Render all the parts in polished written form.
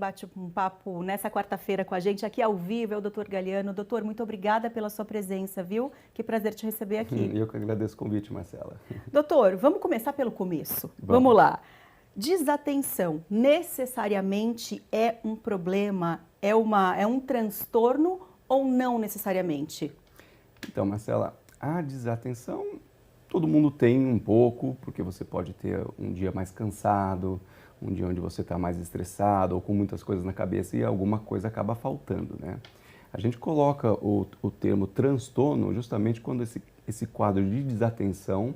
bate um papo nessa quarta-feira com a gente aqui ao vivo é o Dr. Galiano. Doutor, muito obrigada pela sua presença, viu? Que prazer te receber aqui. Eu que agradeço o convite, Marcela. Doutor, vamos começar pelo começo. Vamos. Vamos lá. Desatenção necessariamente é um problema, é um transtorno ou não necessariamente? Então, Marcela, a desatenção todo mundo tem um pouco, porque você pode ter um dia mais cansado, um dia onde você está mais estressado ou com muitas coisas na cabeça e alguma coisa acaba faltando, né? A gente coloca o termo transtorno justamente quando esse quadro de desatenção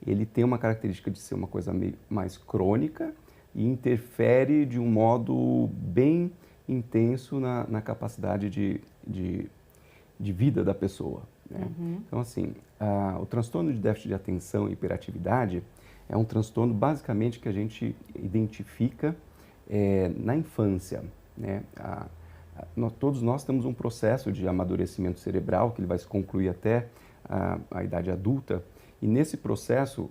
ele tem uma característica de ser uma coisa mais crônica e interfere de um modo bem intenso na capacidade de vida da pessoa, né? Então, assim, o transtorno de déficit de atenção e hiperatividade é um transtorno basicamente que a gente identifica na infância, né? Todos nós temos um processo de amadurecimento cerebral que ele vai se concluir até a idade adulta. E nesse processo,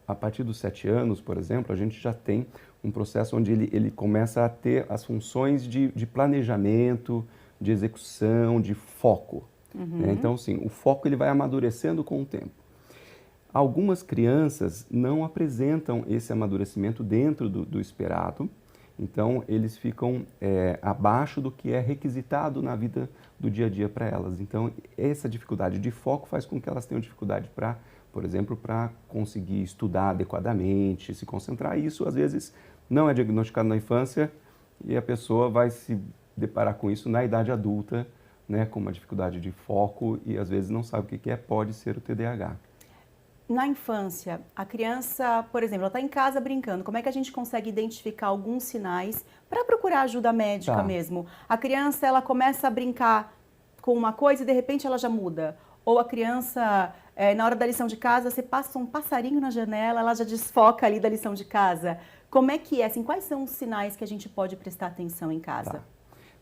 a partir dos 7 anos, por exemplo, a gente já tem um processo onde ele começa a ter as funções de planejamento, de execução, de foco, né? Então, sim, o foco ele vai amadurecendo com o tempo. Algumas crianças não apresentam esse amadurecimento dentro do esperado, então eles ficam abaixo do que é requisitado na vida do dia a dia para elas. Então, essa dificuldade de foco faz com que elas tenham dificuldade para, por exemplo, para conseguir estudar adequadamente, se concentrar. Isso, às vezes, não é diagnosticado na infância e a pessoa vai se deparar com isso na idade adulta, né, com uma dificuldade de foco e, às vezes, não sabe o que é, pode ser o TDAH. Na infância, a criança, por exemplo, ela está em casa brincando, como é que a gente consegue identificar alguns sinais para procurar ajuda médica mesmo? A criança, ela começa a brincar com uma coisa e de repente ela já muda. Ou a criança, na hora da lição de casa, você passa um passarinho na janela, ela já desfoca ali da lição de casa. Como é que é? Assim, quais são os sinais que a gente pode prestar atenção em casa?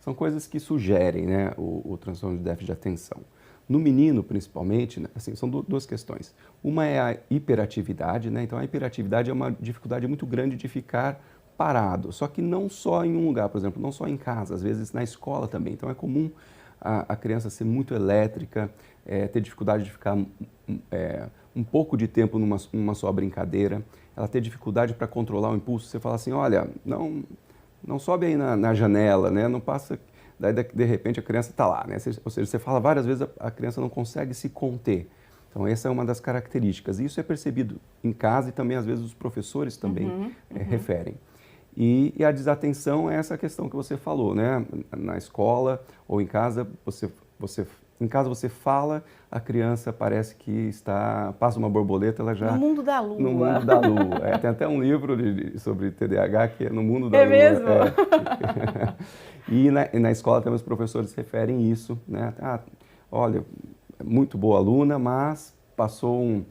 São coisas que sugerem, né, o transtorno de déficit de atenção. No menino, principalmente, né, assim, são duas questões. Uma é a hiperatividade, né? Então a hiperatividade é uma dificuldade muito grande de ficar parado, só que não só em um lugar, por exemplo, não só em casa, às vezes na escola também. Então é comum a criança ser muito elétrica, ter dificuldade de ficar um pouco de tempo numa só brincadeira, ela ter dificuldade para controlar o impulso. Você fala assim, olha, não sobe aí na janela, né? Não passa... Daí, de repente, a criança está lá, né? Ou seja, você fala várias vezes, a criança não consegue se conter. Então, essa é uma das características. E isso é percebido em casa e também, às vezes, os professores também referem. E a desatenção é essa questão que você falou, né? Na escola ou em casa, em casa você fala, a criança parece que passa uma borboleta, ela já... No mundo da lua. No mundo da lua. Tem até um livro sobre TDAH que é No Mundo da Lua. É mesmo? E na escola também os professores referem isso, né? Olha, muito boa aluna, mas passou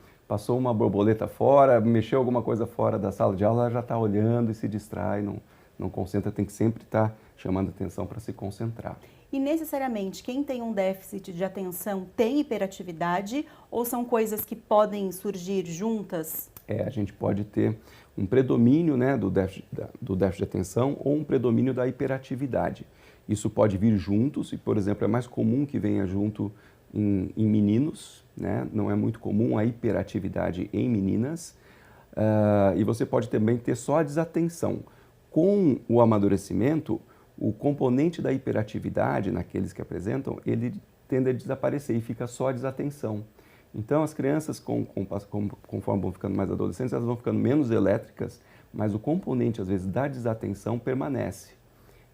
uma borboleta fora, mexeu alguma coisa fora da sala de aula, ela já está olhando e se distrai, não concentra, tem que sempre estar chamando atenção para se concentrar. E necessariamente quem tem um déficit de atenção tem hiperatividade ou são coisas que podem surgir juntas? A gente pode ter um predomínio, né, do déficit de atenção ou um predomínio da hiperatividade. Isso pode vir juntos e, por exemplo, é mais comum que venha junto em meninos, né? Não é muito comum a hiperatividade em meninas. E você pode também ter só a desatenção. Com o amadurecimento, o componente da hiperatividade naqueles que apresentam, ele tende a desaparecer e fica só a desatenção. Então, as crianças, conforme vão ficando mais adolescentes, elas vão ficando menos elétricas, mas o componente, às vezes, da desatenção permanece.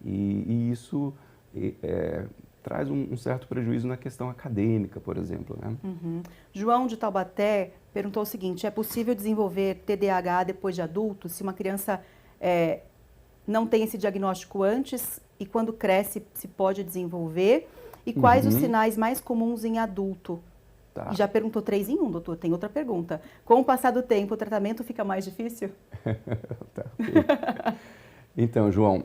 E isso traz um certo prejuízo na questão acadêmica, por exemplo, né? João de Taubaté perguntou o seguinte, é possível desenvolver TDAH depois de adulto, se uma criança não tem esse diagnóstico antes e quando cresce se pode desenvolver? E quais os sinais mais comuns em adulto? E já perguntou 3 em 1, doutor. Tem outra pergunta. Com o passar do tempo, o tratamento fica mais difícil? Okay. Então, João,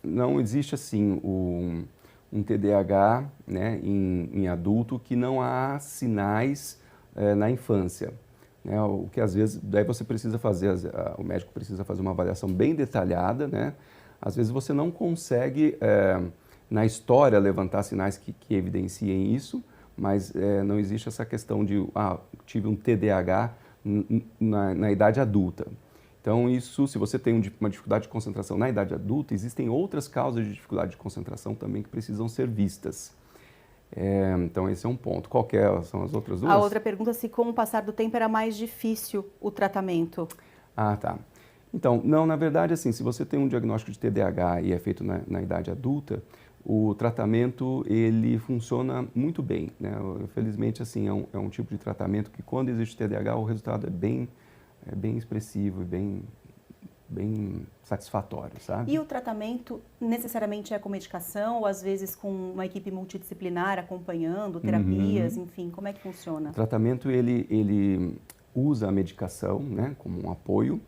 não existe assim um TDAH, né, em adulto que não há sinais na infância. Né? O que às vezes, daí você precisa fazer, o médico precisa fazer uma avaliação bem detalhada, né, às vezes você não consegue, na história, levantar sinais que evidenciem isso, mas não existe essa questão de, tive um TDAH na idade adulta. Então, isso, se você tem uma dificuldade de concentração na idade adulta, existem outras causas de dificuldade de concentração também que precisam ser vistas. Então, esse é um ponto. Qual que são as outras duas? A outra pergunta é se com o passar do tempo era mais difícil o tratamento. Ah, tá. Então, não, na verdade, assim, se você tem um diagnóstico de TDAH e é feito na idade adulta, o tratamento, ele funciona muito bem, né? Felizmente, assim, é um tipo de tratamento que quando existe TDAH, o resultado é bem expressivo e bem satisfatório, sabe? E o tratamento necessariamente é com medicação ou às vezes com uma equipe multidisciplinar acompanhando, terapias, enfim, como é que funciona? O tratamento, ele usa a medicação, né, como um apoio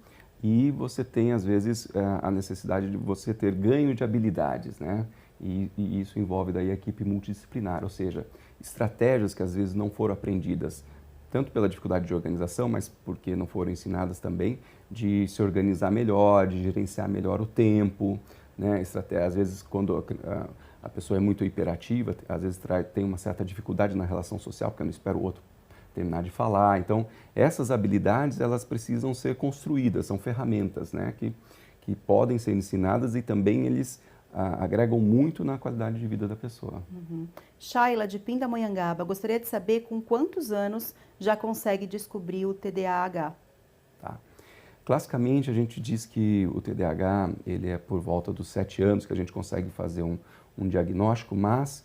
e você tem, às vezes, a necessidade de você ter ganho de habilidades, né? E isso envolve daí a equipe multidisciplinar, ou seja, estratégias que às vezes não foram aprendidas tanto pela dificuldade de organização, mas porque não foram ensinadas também, de se organizar melhor, de gerenciar melhor o tempo, né? Às vezes, quando a pessoa é muito hiperativa, às vezes tem uma certa dificuldade na relação social, porque não espera o outro terminar de falar. Então, essas habilidades, elas precisam ser construídas, são ferramentas, né? Que podem ser ensinadas e também eles agregam muito na qualidade de vida da pessoa. Shaila, de Pindamonhangaba, gostaria de saber com quantos anos já consegue descobrir o TDAH? Tá. Classicamente, a gente diz que o TDAH ele é por volta dos 7 anos que a gente consegue fazer um diagnóstico, mas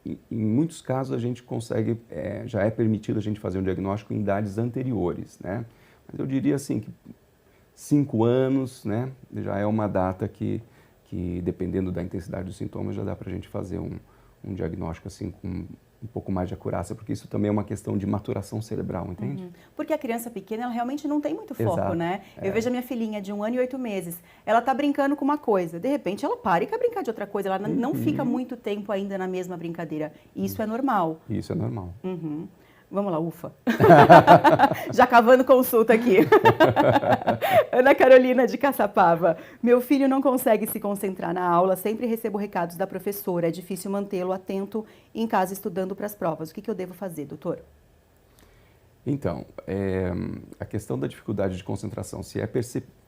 em muitos casos a gente consegue, já é permitido a gente fazer um diagnóstico em idades anteriores, né? Mas eu diria assim que 5 anos, né, já é uma data que dependendo da intensidade dos sintomas, já dá para a gente fazer um diagnóstico assim com um pouco mais de acurácia, porque isso também é uma questão de maturação cerebral, entende? Porque a criança pequena, ela realmente não tem muito foco, Exato, né? Eu vejo a minha filhinha de 1 ano e 8 meses, ela tá brincando com uma coisa, de repente ela para e quer brincar de outra coisa, ela não fica muito tempo ainda na mesma brincadeira. Isso é normal. Isso é normal. Vamos lá, ufa. Já cavando consulta aqui. Ana Carolina de Caçapava. Meu filho não consegue se concentrar na aula, sempre recebo recados da professora. É difícil mantê-lo atento em casa estudando para as provas. O que eu devo fazer, doutor? Então, a questão da dificuldade de concentração, se é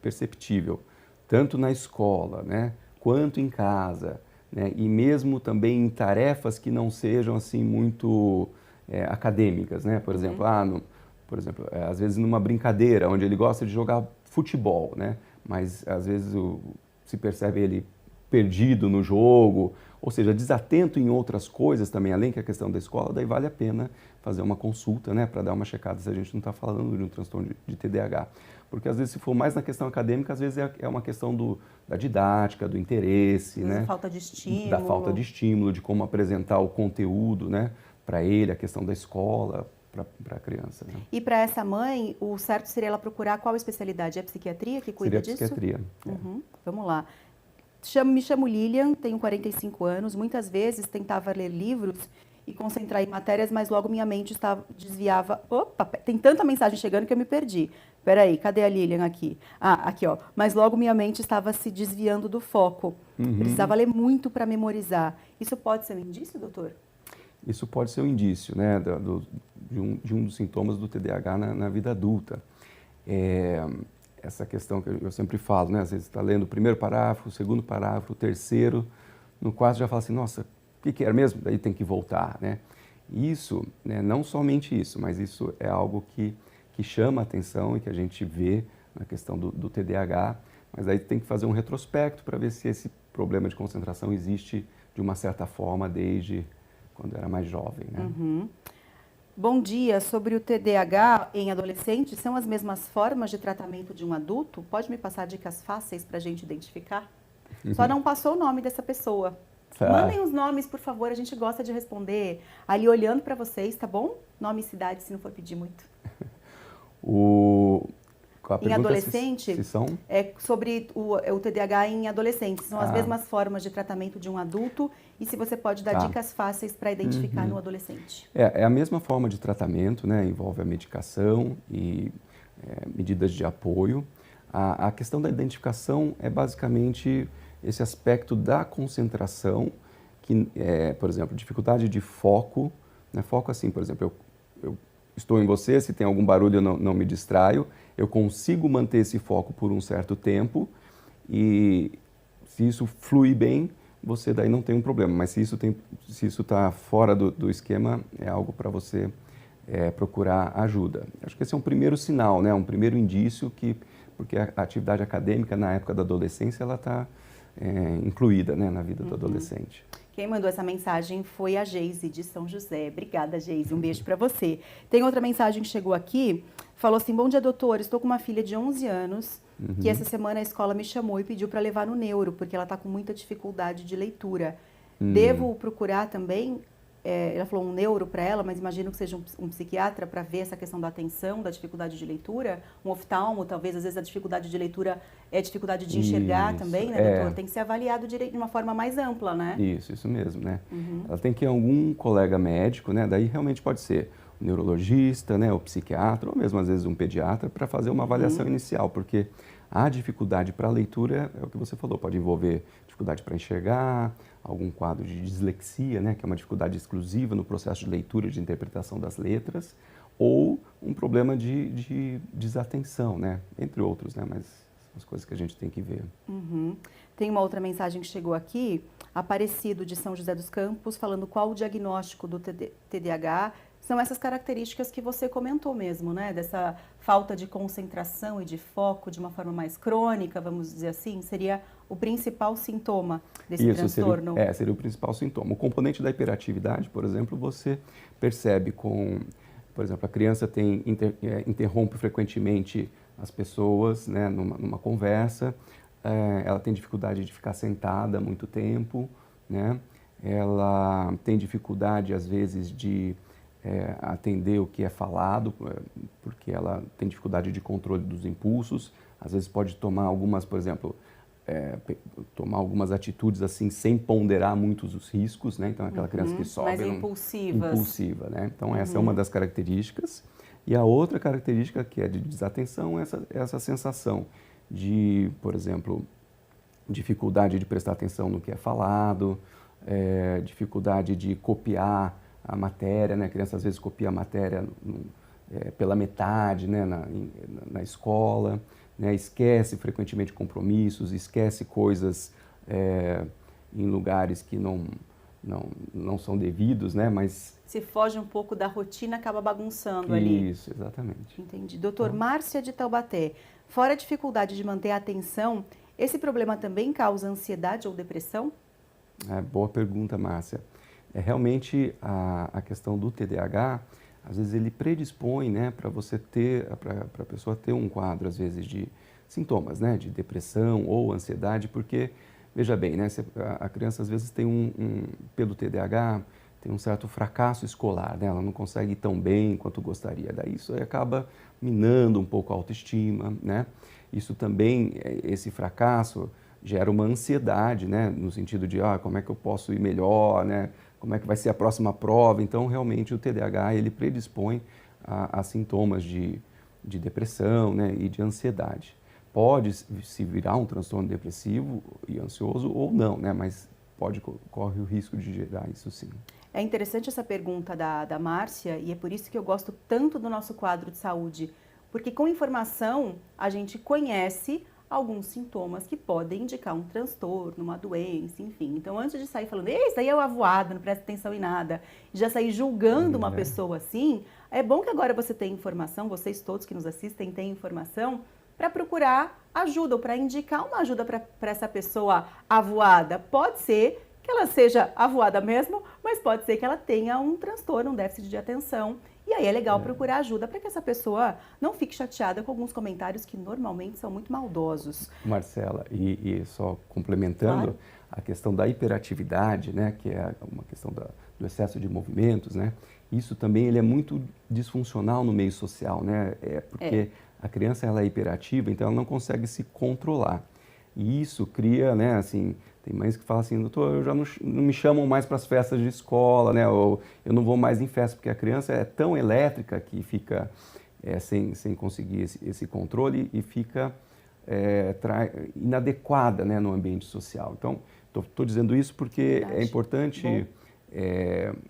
perceptível, tanto na escola, né, quanto em casa, né, e mesmo também em tarefas que não sejam assim muito acadêmicas, né? Por exemplo, às vezes numa brincadeira onde ele gosta de jogar futebol, né? Mas às vezes se percebe ele perdido no jogo, ou seja, desatento em outras coisas também, além que a questão da escola, daí vale a pena fazer uma consulta, né? Para dar uma checada se a gente não está falando de um transtorno de TDAH. Porque às vezes se for mais na questão acadêmica, às vezes é uma questão da didática, do interesse, né? Da falta de estímulo. Da falta de estímulo, de como apresentar o conteúdo, né? Para ele, a questão da escola, para a criança. Né? E para essa mãe, o certo seria ela procurar qual especialidade? É a psiquiatria que cuida disso? Seria a psiquiatria. Vamos lá. Me chamo Lilian, tenho 45 anos. Muitas vezes tentava ler livros e concentrar em matérias, mas logo minha mente desviava. Opa, tem tanta mensagem chegando que eu me perdi. Peraí, cadê a Lilian aqui? Aqui, ó. Mas logo minha mente estava se desviando do foco. Precisava ler muito para memorizar. Isso pode ser um indício, doutor? Isso pode ser um indício, né, de um dos sintomas do TDAH na vida adulta. Essa questão que eu sempre falo, né, às vezes está lendo o primeiro parágrafo, o segundo parágrafo, o terceiro, no quarto já fala assim, nossa, o que era mesmo? Daí tem que voltar, né. Isso, né, não somente isso, mas isso é algo que chama a atenção e que a gente vê na questão do TDAH, mas aí tem que fazer um retrospecto para ver se esse problema de concentração existe de uma certa forma desde quando era mais jovem, né? Bom dia. Sobre o TDAH em adolescentes, são as mesmas formas de tratamento de um adulto? Pode me passar dicas fáceis para a gente identificar? Só não passou o nome dessa pessoa. Tá. Mandem os nomes, por favor, a gente gosta de responder ali olhando para vocês, tá bom? Nome e cidade, se não for pedir muito. Em adolescente, se são? é sobre o TDAH em adolescentes. São as mesmas formas de tratamento de um adulto e se você pode dar dicas fáceis para identificar no adolescente. É a mesma forma de tratamento, né? Envolve a medicação e medidas de apoio. A questão da identificação é basicamente esse aspecto da concentração, que é, por exemplo, dificuldade de foco, né? Foco assim, por exemplo, eu estou em você, se tem algum barulho eu não me distraio, eu consigo manter esse foco por um certo tempo e se isso flui bem, você daí não tem um problema, mas se isso está fora do esquema, é algo para você procurar ajuda. Acho que esse é um primeiro sinal, né? Um primeiro indício porque a atividade acadêmica na época da adolescência ela está incluída, né, na vida do adolescente. Quem mandou essa mensagem foi a Geise de São José. Obrigada, Geise. Um beijo para você. Tem outra mensagem que chegou aqui. Falou assim: bom dia, doutor. Estou com uma filha de 11 anos que essa semana a escola me chamou e pediu para levar no neuro, porque ela está com muita dificuldade de leitura. Devo procurar também? Ela falou um neuro para ela, mas imagino que seja um psiquiatra para ver essa questão da atenção, da dificuldade de leitura, um oftalmo, talvez às vezes a dificuldade de leitura é dificuldade de enxergar também, né, doutor? Tem que ser avaliado de uma forma mais ampla, né? Isso mesmo, né? Ela tem que ir a algum colega médico, né? Daí realmente pode ser um neurologista, né, ou psiquiatra, ou mesmo às vezes um pediatra para fazer uma avaliação inicial, porque a dificuldade para a leitura é o que você falou, pode envolver dificuldade para enxergar, algum quadro de dislexia, né, que é uma dificuldade exclusiva no processo de leitura e de interpretação das letras, ou um problema de desatenção, né, entre outros, né, mas são as coisas que a gente tem que ver. Tem uma outra mensagem que chegou aqui, Aparecido de São José dos Campos, falando qual o diagnóstico do TDAH. São essas características que você comentou mesmo, né? Dessa falta de concentração e de foco de uma forma mais crônica, vamos dizer assim, seria o principal sintoma desse transtorno? Seria o principal sintoma. O componente da hiperatividade, por exemplo, você percebe por exemplo, a criança interrompe frequentemente as pessoas, né, numa conversa, ela tem dificuldade de ficar sentada muito tempo, né? Ela tem dificuldade, às vezes, de atender o que é falado, porque ela tem dificuldade de controle dos impulsos, às vezes pode tomar algumas, por exemplo, tomar algumas atitudes assim sem ponderar muitos os riscos, né? Então aquela criança que sobe mais impulsiva, né? Então essa é uma das características. E a outra característica que é de desatenção é essa sensação de, por exemplo, dificuldade de prestar atenção no que é falado, dificuldade de copiar a matéria, né? A criança às vezes copia a matéria pela metade, né? na escola, né? Esquece frequentemente compromissos, esquece coisas em lugares que não são devidos, né? Mas se foge um pouco da rotina, acaba bagunçando ali. Isso, exatamente. Entendi. Doutor, Márcia de Taubaté, fora a dificuldade de manter a atenção, esse problema também causa ansiedade ou depressão? Boa pergunta, Márcia. Realmente a questão do TDAH, às vezes ele predispõe, né, para a pessoa ter um quadro, às vezes, de sintomas, né, de depressão ou ansiedade, porque, veja bem, né, a criança às vezes tem pelo TDAH, tem um certo fracasso escolar, né, ela não consegue ir tão bem quanto gostaria, daí isso aí acaba minando um pouco a autoestima, né, isso também, esse fracasso gera uma ansiedade, né, no sentido de, como é que eu posso ir melhor, né, como é que vai ser a próxima prova. Então, realmente, o TDAH, ele predispõe a sintomas de depressão, né, e de ansiedade. Pode se virar um transtorno depressivo e ansioso ou não, né, mas corre o risco de gerar isso sim. É interessante essa pergunta da Márcia e é por isso que eu gosto tanto do nosso quadro de saúde, porque com informação a gente conhece alguns sintomas que podem indicar um transtorno, uma doença, enfim. Então, antes de sair falando, isso aí é o avoado, não presta atenção em nada, e já sair julgando uma pessoa assim, é bom que agora você tenha informação, vocês todos que nos assistem têm informação, para procurar ajuda ou para indicar uma ajuda para essa pessoa avoada. Pode ser que ela seja avoada mesmo, mas pode ser que ela tenha um transtorno, um déficit de atenção. E aí é legal procurar ajuda para que essa pessoa não fique chateada com alguns comentários que normalmente são muito maldosos. Marcela, e só complementando, a questão da hiperatividade, né, que é uma questão do excesso de movimentos, né, isso também ele é muito disfuncional no meio social, né, porque a criança ela é hiperativa, então ela não consegue se controlar. E isso cria, né, assim, tem mães que falam assim, doutor, eu já não me chamam mais para as festas de escola, né, ou eu não vou mais em festa, porque a criança é tão elétrica que fica sem conseguir esse controle e fica inadequada, né, no ambiente social. Então, estou dizendo isso porque é importante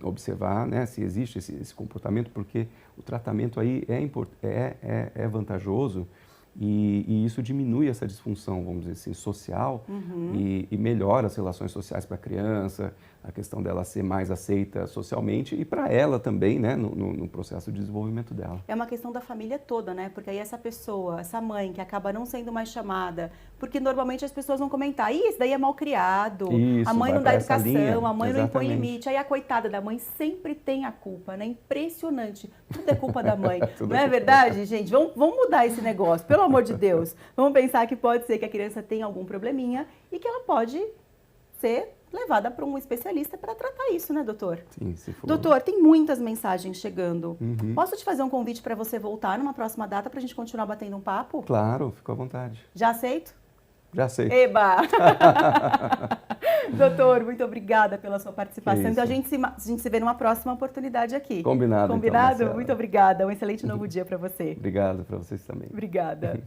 observar, né, se existe esse comportamento, porque o tratamento aí é vantajoso e isso diminui essa disfunção, vamos dizer assim, social e melhora as relações sociais para a criança, a questão dela ser mais aceita socialmente e para ela também, né, no processo de desenvolvimento dela. É uma questão da família toda, né? Porque aí essa pessoa, essa mãe que acaba não sendo mais chamada, porque normalmente as pessoas vão comentar, ih, esse daí é mal criado, a mãe não dá educação, a mãe não impõe limite, aí a coitada da mãe sempre tem a culpa, né? Impressionante, tudo é culpa da mãe. Não é verdade, gente? Vamos mudar esse negócio, pelo amor de Deus. Vamos pensar que pode ser que a criança tenha algum probleminha e que ela pode ser levada para um especialista para tratar isso, né, doutor? Sim, se for. Doutor, tem muitas mensagens chegando. Posso te fazer um convite para você voltar numa próxima data para a gente continuar batendo um papo? Claro, fico à vontade. Já aceito? Já aceito. Eba! Doutor, muito obrigada pela sua participação. Então a gente se vê numa próxima oportunidade aqui. Combinado. Combinado? Então, muito obrigada. Um excelente novo dia para você. Obrigado para vocês também. Obrigada.